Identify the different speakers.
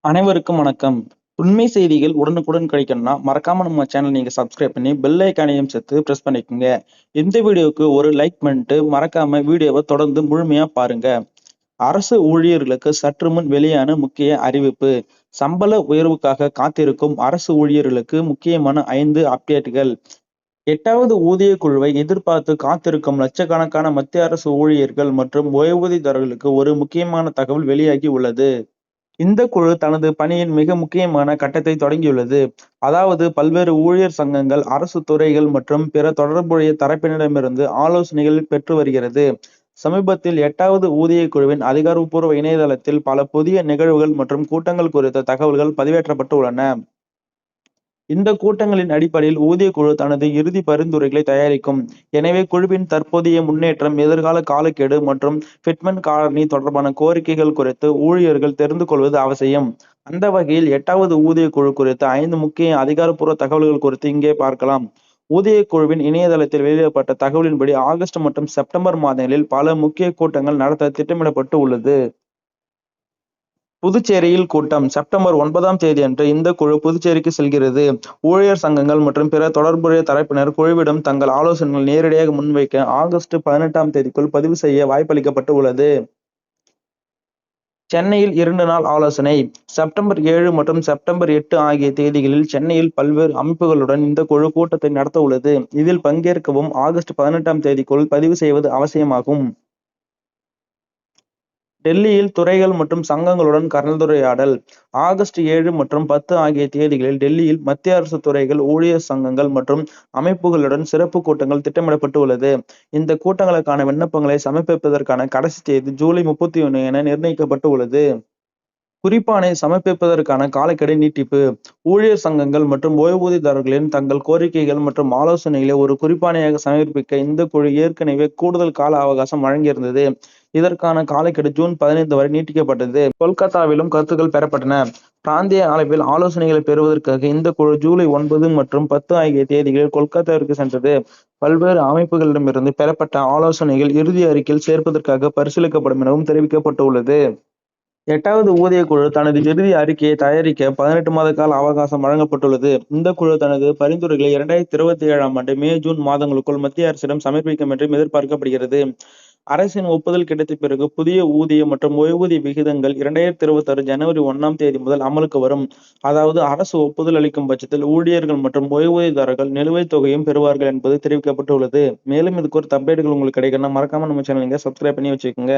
Speaker 1: அனைவருக்கும் வணக்கம். உண்மை செய்திகள் உடனுக்குடன் கிடைக்கணும்னா, மறக்காம நம்ம சேனல் நீங்க சப்ஸ்கிரைப் பண்ணி பெல் ஐகானையும் சேர்த்து பிரஸ் பண்ணிக்கோங்க. இந்த வீடியோவுக்கு ஒரு லைக் பண்ணிட்டு மறக்காம வீடியோவை தொடர்ந்து முழுமையா பாருங்க. அரசு ஊழியர்களுக்கு சற்று முன் வெளியான முக்கிய அறிவிப்பு. சம்பள உயர்வுக்காக காத்திருக்கும் அரசு ஊழியர்களுக்கு முக்கியமான 5 அப்டேட்டுகள். 8வது ஊதிய குழுவை எதிர்பார்த்து காத்திருக்கும் லட்சக்கணக்கான மத்திய அரசு ஊழியர்கள் மற்றும் ஓய்வூதியதாரர்களுக்கு ஒரு முக்கியமான தகவல் வெளியாகி உள்ளது. இந்த குழு தனது பணியின் மிக முக்கியமான கட்டத்தை தொடங்கியுள்ளது. அதாவது பல்வேறு ஊழியர் சங்கங்கள், அரசு துறைகள் மற்றும் பிற தொடர்புடைய தரப்பினரிடமிருந்து ஆலோசனைகள் பெற்று வருகிறது. சமீபத்தில் 8வது ஊதிய குழுவின் அதிகாரப்பூர்வ இணையதளத்தில் பல புதிய நிகழ்வுகள் மற்றும் கூட்டங்கள் குறித்த தகவல்கள் பதிவேற்றப்பட்டு உள்ளன. இந்த கூட்டங்களின் அடிப்படையில் ஊதிய குழு தனது இறுதி பரிந்துரைகளை தயாரிக்கும். எனவே குழுவின் தற்போதைய முன்னேற்றம், எதிர்கால காலக்கெடு மற்றும் ஃபிட்மென்ட் காரணி தொடர்பான கோரிக்கைகள் குறித்து ஊழியர்கள் தெரிந்து கொள்வது அவசியம். அந்த வகையில் 8வது ஊதிய குழு குறித்த 5 முக்கிய அதிகாரப்பூர்வ தகவல்கள் குறித்து இங்கே பார்க்கலாம். ஊதிய குழுவின் இணையதளத்தில் வெளியிடப்பட்ட தகவலின்படி ஆகஸ்ட் மற்றும் செப்டம்பர் மாதங்களில் பல முக்கிய கூட்டங்கள் நடத்த திட்டமிடப்பட்டு உள்ளது. புதுச்சேரியில் கூட்டம் செப்டம்பர் 9ஆம் தேதியன்று இந்த குழு புதுச்சேரிக்கு செல்கிறது. ஊழியர் சங்கங்கள் மற்றும் பிற தொடர்புடைய தரப்பினர் குழுவிடம் தங்கள் ஆலோசனைகளை நேரடியாக முன்வைக்க ஆகஸ்ட் 18ஆம் தேதிக்குள் பதிவு செய்ய வாய்ப்பளிக்கப்பட்டு உள்ளது. சென்னையில் 2 நாள் ஆலோசனை. செப்டம்பர் 7 மற்றும் செப்டம்பர் 8 ஆகிய தேதிகளில் சென்னையில் பல்வேறு அமைப்புகளுடன் இந்த குழு கூட்டத்தை நடத்த உள்ளது. இதில் பங்கேற்கவும் ஆகஸ்ட் 18ஆம் தேதிக்குள் பதிவு செய்வது அவசியமாகும். டெல்லியில் துறைகள் மற்றும் சங்கங்களுடன் கலந்துரையாடல். ஆகஸ்ட் 7 மற்றும் 10 ஆகிய தேதிகளில் டெல்லியில் மத்திய அரசு துறைகள், ஊழியர் சங்கங்கள் மற்றும் அமைப்புகளுடன் சிறப்பு கூட்டங்கள் திட்டமிடப்பட்டு உள்ளது. இந்த கூட்டங்களுக்கான விண்ணப்பங்களை சமர்ப்பிப்பதற்கான கடைசி தேதி ஜூலை 31 என நிர்ணயிக்கப்பட்டு உள்ளது. குறிப்பானை சமர்ப்பிப்பதற்கான காலக்கெடு நீட்டிப்பு. ஊழியர் சங்கங்கள் மற்றும் ஓய்வூதியதாரர்களின் தங்கள் கோரிக்கைகள் மற்றும் ஆலோசனைகளை ஒரு குறிப்பாணையாக சமர்ப்பிக்க இந்த குழு ஏற்கனவே கூடுதல் கால அவகாசம் வழங்கியிருந்தது. இதற்கான காலக்கெடு ஜூன் 15 வரை நீட்டிக்கப்பட்டது. கொல்கத்தாவிலும் கருத்துக்கள் பெறப்பட்டன. பிராந்திய அளவில் ஆலோசனைகளை பெறுவதற்காக இந்த குழு ஜூலை 9 மற்றும் 10 ஆகிய தேதிகளில் கொல்கத்தாவிற்கு சென்றது. பல்வேறு அமைப்புகளிடமிருந்து பெறப்பட்ட ஆலோசனைகள் இறுதி அறிக்கையில் சேர்ப்பதற்காக பரிசீலிக்கப்படும் எனவும் தெரிவிக்கப்பட்டுள்ளது. 8வது ஊதிய குழு தனது இறுதி அறிக்கையை தயாரிக்க 18 மாத கால அவகாசம் வழங்கப்பட்டுள்ளது. இந்த குழு தனது பரிந்துரைகளை 2027ஆம் ஆண்டு மே, ஜூன் மாதங்களுக்குள் மத்திய அரசிடம் சமர்ப்பிக்கும் என்றும் எதிர்பார்க்கப்படுகிறது. அரசின் ஒப்புதல் கிடைத்த பிறகு புதிய ஊதிய மற்றும் ஓய்வூதிய விகிதங்கள் 2026 ஜனவரி 1ஆம் தேதி முதல் அமலுக்கு வரும். அதாவது அரசு ஒப்புதல் அளிக்கும் பட்சத்தில் ஊழியர்கள் மற்றும் ஓய்வூதியதாரர்கள் நிலுவைத் தொகையும் பெறுவார்கள் என்பது தெரிவிக்கப்பட்டுள்ளது. மேலும் இது குறித்த அப்டேட்டுகள் உங்களுக்கு கிடைக்கணும்னா மறக்காம நம்ம சேனல் சப்ஸ்கிரைப் பண்ணி வச்சுக்கோங்க.